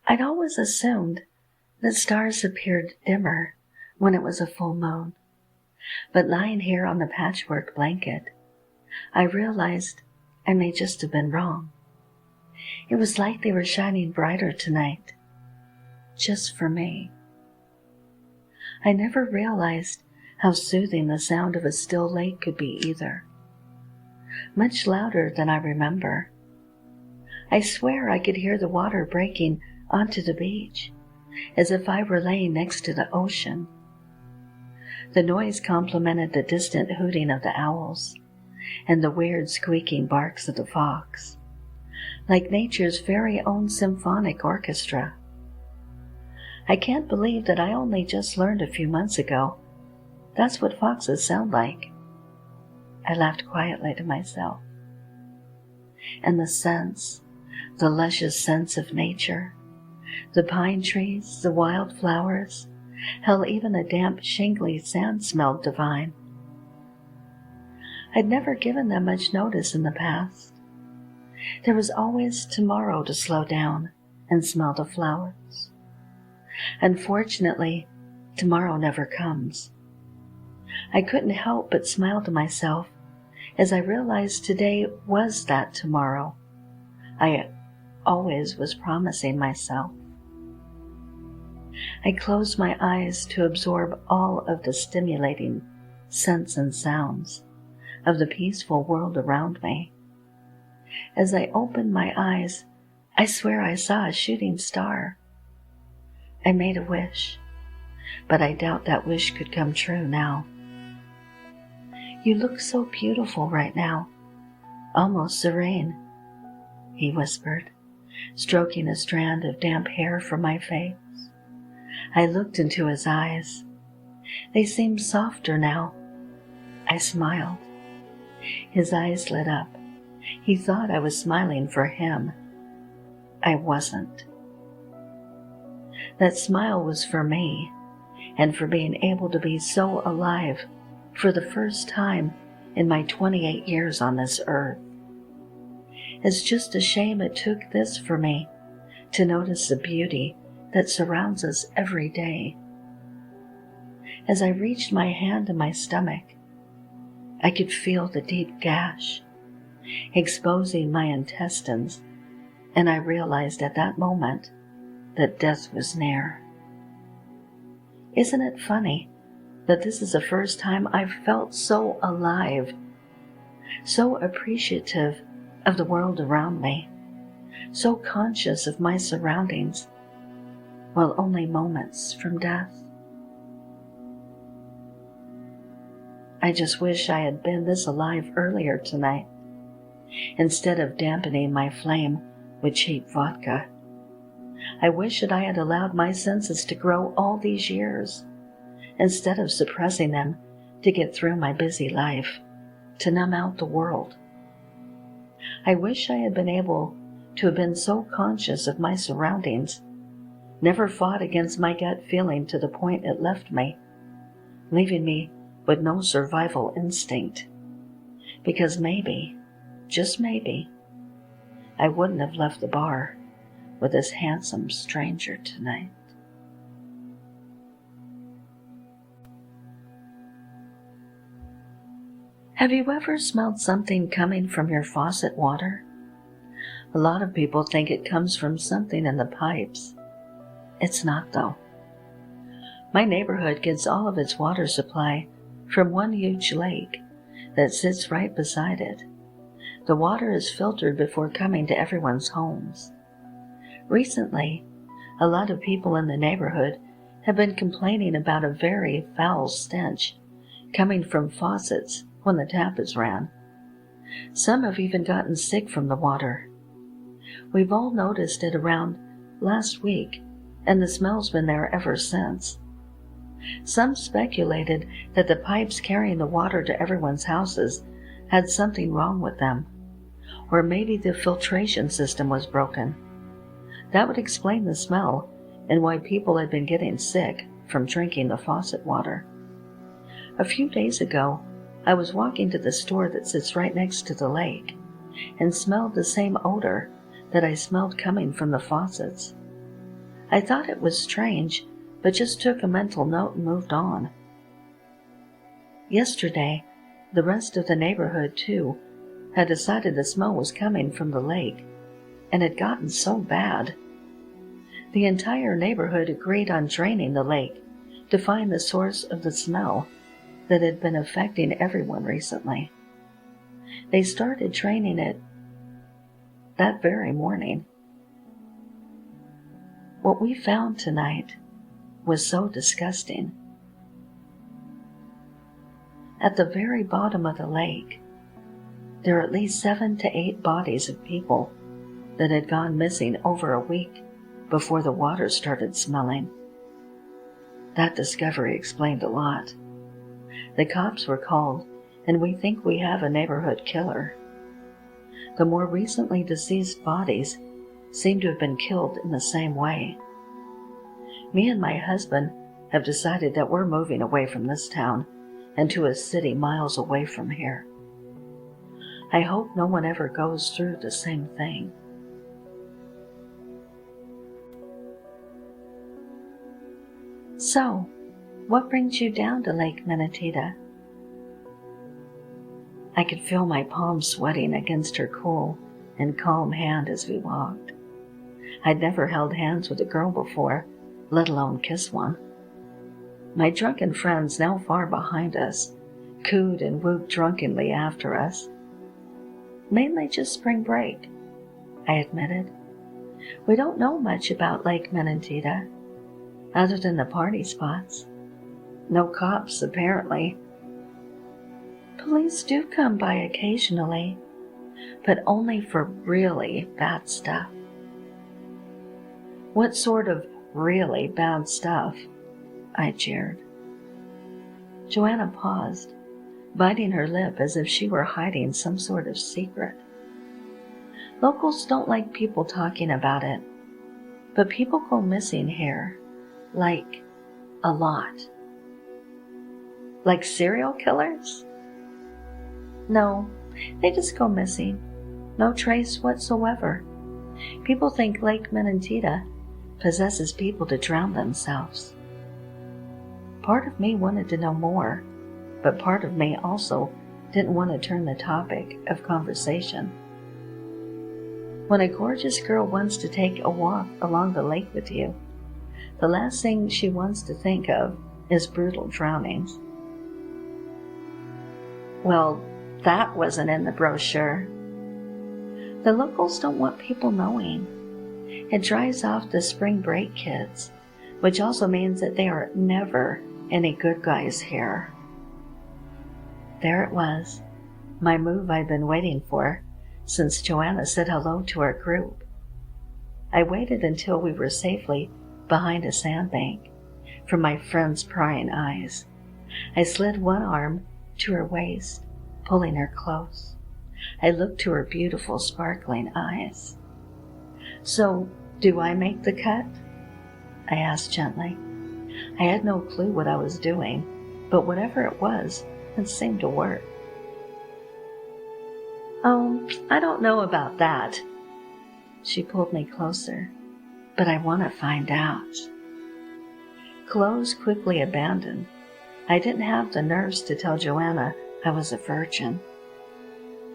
I'd always assumed that stars appeared dimmer when it was a full moon, but lying here on the patchwork blanket, I realized I may just have been wrong. It was like they were shining brighter tonight, just for me. I never realized how soothing the sound of a still lake could be either. Much louder than I remember. I swear I could hear the water breaking onto the beach, as if I were laying next to the ocean. The noise complemented the distant hooting of the owls and the weird squeaking barks of the fox, like nature's very own symphonic orchestra. I can't believe that I only just learned a few months ago that's what foxes sound like. I laughed quietly to myself. And the luscious sense of nature, the pine trees, the wild flowers, hell, even the damp, shingly sand smelled divine. I'd never given them much notice in the past. There was always tomorrow to slow down and smell the flowers. Unfortunately, tomorrow never comes. I couldn't help but smile to myself as I realized today was that tomorrow I always was promising myself. I closed my eyes to absorb all of the stimulating scents and sounds of the peaceful world around me. As I opened my eyes, I swear I saw a shooting star. I made a wish, but I doubt that wish could come true now. You look so beautiful right now, almost serene, he whispered, stroking a strand of damp hair from my face. I looked into his eyes. They seemed softer now. I smiled. His eyes lit up. He thought I was smiling for him. I wasn't. That smile was for me, and for being able to be so alive for the first time in my 28 years on this earth. It's just a shame it took this for me to notice the beauty that surrounds us every day. As I reached my hand to my stomach, I could feel the deep gash, exposing my intestines, and I realized at that moment that death was near. Isn't it funny that this is the first time I've felt so alive, so appreciative of the world around me, so conscious of my surroundings, while only moments from death? I just wish I had been this alive earlier tonight, instead of dampening my flame with cheap vodka. I wish that I had allowed my senses to grow all these years, instead of suppressing them to get through my busy life, to numb out the world. I wish I had been able to have been so conscious of my surroundings, never fought against my gut feeling to the point it left me, leaving me with no survival instinct. Because maybe, just maybe, I wouldn't have left the bar with this handsome stranger tonight. Have you ever smelled something coming from your faucet water? A lot of people think it comes from something in the pipes. It's not, though. My neighborhood gets all of its water supply from one huge lake that sits right beside it. The water is filtered before coming to everyone's homes. Recently, a lot of people in the neighborhood have been complaining about a very foul stench coming from faucets when the tap is ran. Some have even gotten sick from the water. We've all noticed it around last week, and the smell's been there ever since. Some speculated that the pipes carrying the water to everyone's houses had something wrong with them, or maybe the filtration system was broken. That would explain the smell and why people had been getting sick from drinking the faucet water. A few days ago, I was walking to the store that sits right next to the lake and smelled the same odor that I smelled coming from the faucets. I thought it was strange, but just took a mental note and moved on. Yesterday, the rest of the neighborhood, too, had decided the smell was coming from the lake, and had gotten so bad. The entire neighborhood agreed on draining the lake to find the source of the smell that had been affecting everyone recently. They started draining it that very morning. What we found tonight was so disgusting. At the very bottom of the lake, there are at least 7 to 8 bodies of people that had gone missing over a week before the water started smelling. That discovery explained a lot. The cops were called, and we think we have a neighborhood killer. The more recently deceased bodies seem to have been killed in the same way. Me and my husband have decided that we're moving away from this town and to a city miles away from here. I hope no one ever goes through the same thing. So, what brings you down to Lake Menatita? I could feel my palms sweating against her cool and calm hand as we walked. I'd never held hands with a girl before, let alone kiss one. My drunken friends, now far behind us, cooed and whooped drunkenly after us. Mainly just spring break, I admitted. We don't know much about Lake Menatita, other than the party spots. No cops, apparently. Police do come by occasionally, but only for really bad stuff. What sort of really bad stuff? I jeered. Joanna paused, biting her lip as if she were hiding some sort of secret. Locals don't like people talking about it, but people go missing here, like, a lot. Like serial killers? No, they just go missing. No trace whatsoever. People think Lake Menatita possesses people to drown themselves. Part of me wanted to know more, but part of me also didn't want to turn the topic of conversation. When a gorgeous girl wants to take a walk along the lake with you, the last thing she wants to think of is brutal drownings. Well, that wasn't in the brochure. The locals don't want people knowing. It drives off the spring break kids, which also means that there are never any good guys here. There it was, my move I'd been waiting for since Joanna said hello to our group. I waited until we were safely behind a sandbank from my friend's prying eyes. I slid one arm to her waist, pulling her close. I looked to her beautiful, sparkling eyes. So, do I make the cut? I asked gently. I had no clue what I was doing, but whatever it was, it seemed to work. Oh, I don't know about that. She pulled me closer, but I want to find out. Clothes quickly abandoned, I didn't have the nerves to tell Joanna I was a virgin.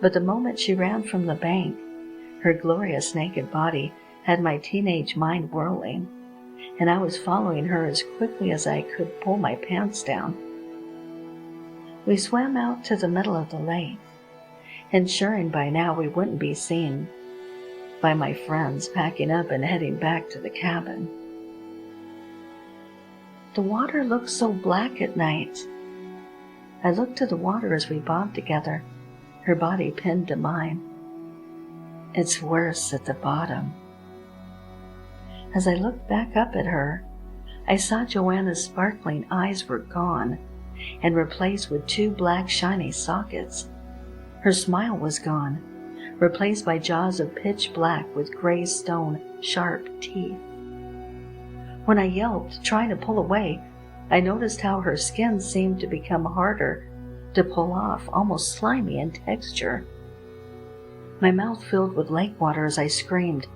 But the moment she ran from the bank, her glorious naked body had my teenage mind whirling, and I was following her as quickly as I could pull my pants down. We swam out to the middle of the lake, ensuring by now we wouldn't be seen by my friends packing up and heading back to the cabin. The water looked so black at night. I looked to the water as we bobbed together, her body pinned to mine. It's worse at the bottom. As I looked back up at her, I saw Joanna's sparkling eyes were gone and replaced with 2 black shiny sockets. Her smile was gone, replaced by jaws of pitch black with gray stone sharp teeth. When I yelped, trying to pull away, I noticed how her skin seemed to become harder to pull off, almost slimy in texture. My mouth filled with lake water as I screamed,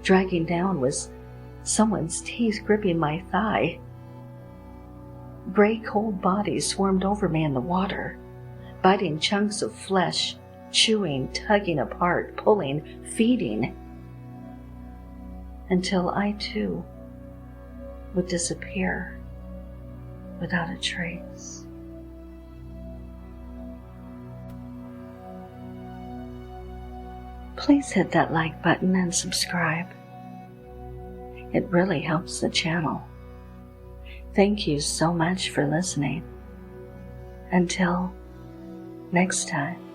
dragging down with someone's teeth gripping my thigh. Gray, cold bodies swarmed over me in the water, biting chunks of flesh, chewing, tugging apart, pulling, feeding, until I too would disappear without a trace. Please hit that like button and subscribe. It really helps the channel. Thank you so much for listening. Until next time.